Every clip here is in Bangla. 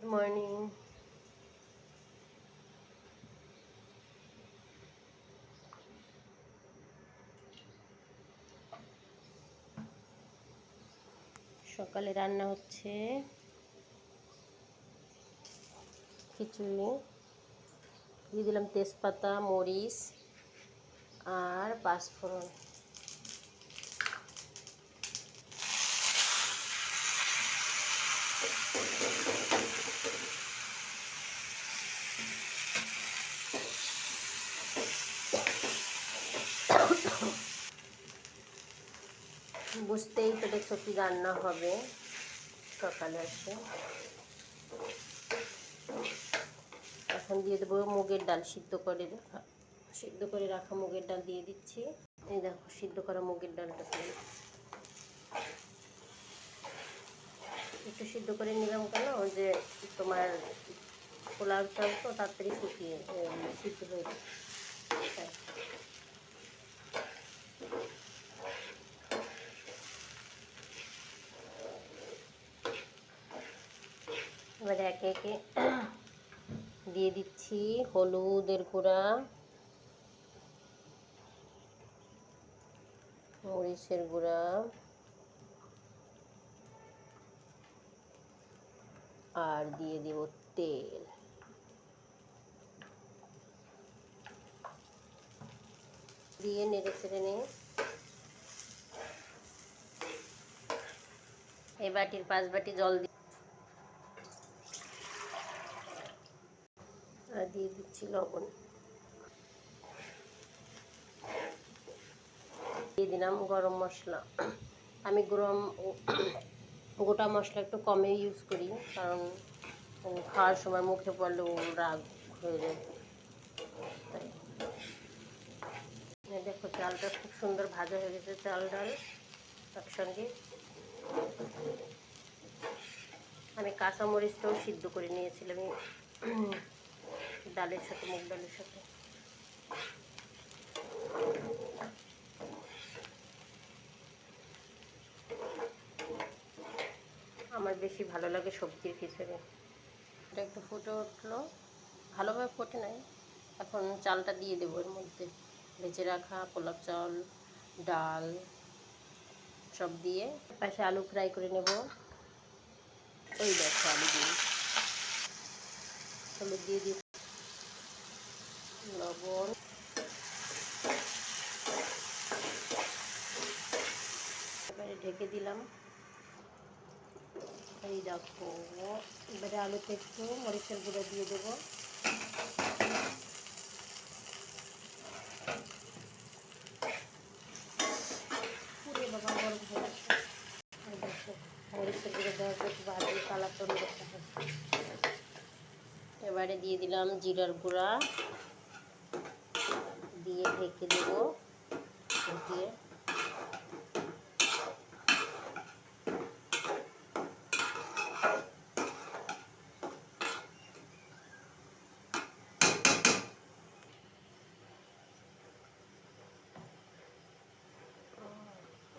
Good morning. সকালে রান্না হচ্ছে খিচুড়ি, দিয়ে দিলাম তেজপাতা, মরিচ আর পাঁচফোড়ন। বুঝতেই পেরেছো কি রান্না হবে সকালে আসে। এখন দিয়ে দেবো মুগের ডাল, সিদ্ধ করে রাখা মুগের ডাল দিয়ে দিচ্ছি। এই দেখো সিদ্ধ করা মুগের ডালটা একটু সিদ্ধ করে নিলাম, কেন যে তোমার পোলাও চাল তো তাড়াতাড়ি সিদ্ধ হয়ে যায়। এবারে একে একে দিয়ে দিচ্ছি হলুদের গুঁড়া, মরিচের গুঁড়া আর দিয়ে দিব তেল। দিয়ে নেড়ে চেড়ে নিয়ে এই বাটির 5 বাটি জল আর দিয়ে দিচ্ছি লবণ, দিয়ে দিলাম গরম মশলা। আমি গোটা মশলা একটু কমে ইউজ করি, কারণ খাওয়ার সময় মুখে পড়লে রাগ হয়ে যায়। দেখো চালটা খুব সুন্দর ভাজা হয়ে গেছে, চাল ডাল একসঙ্গে। আমি কাঁচামরিচটাও সিদ্ধ করে নিয়েছিলাম ডালের সাথে, মুগ ডালের সাথে। আমার বেশি ভালো লাগে সবজির খিচুড়ি। এটা একটু ফুটে উঠলো, ভালোভাবে ফোটে নাই। এখন চালটা দিয়ে দেবো এর মধ্যে, ভেজে রাখা পোলাও চাল, ডাল সব দিয়ে। পাশে আলু ফ্রাই করে নেব। ওই দেখো আলু দিয়ে, হলুদ দিয়ে দিই, লবণ, এবারে ঢেকে দিলাম। এই দেখো এবারে আলুতে একটু মরিচের গুঁড়ো দিয়ে দেবো। পুরো বাবা গরম হয়ে গেছে। দেখো মরিচের গুঁড়ো দেওয়ার পর ভাজি কালার তৈরি করতে হবে। এবারে দিয়ে দিলাম জিরার গুঁড়া, দিয়ে ঢেকে দেবো। ঢেকে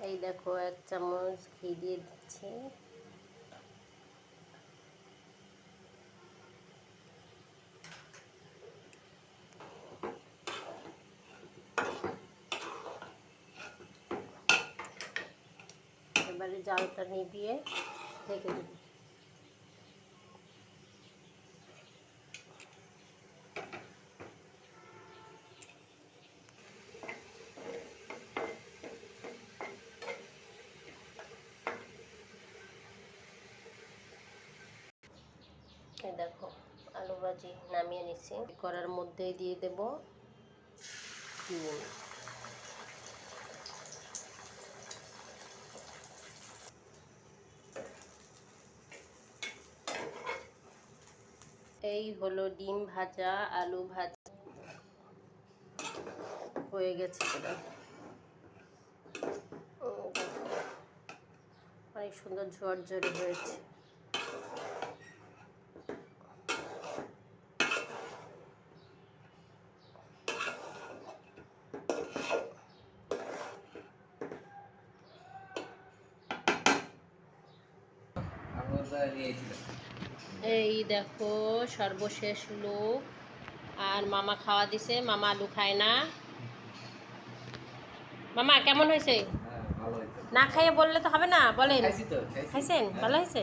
এই দেখো 1 চামচ ঘি দিয়ে দিচ্ছি। এবারে জালটা নিভিয়ে ঢেকে দেব। এই দেখো আলু ভাজি নামিয়ে নিচ্ছি। কড়ার মধ্যে দিয়ে দেব ডিম। এই হলো ডিম ভাজা, আলু ভাজা হয়ে গেছে। অনেক সুন্দর ঝরঝরে হয়েছে। আমরা নিয়েছিলাম এই দেখো সর্বশেষ লোক। আর মামা খাওয়া দিছে, মামা আলু খায় না। মামা কেমন হয়েছে? না খাইয়ে বললে তো হবে না, বলেন। খাইছেন? ভালো হয়েছে?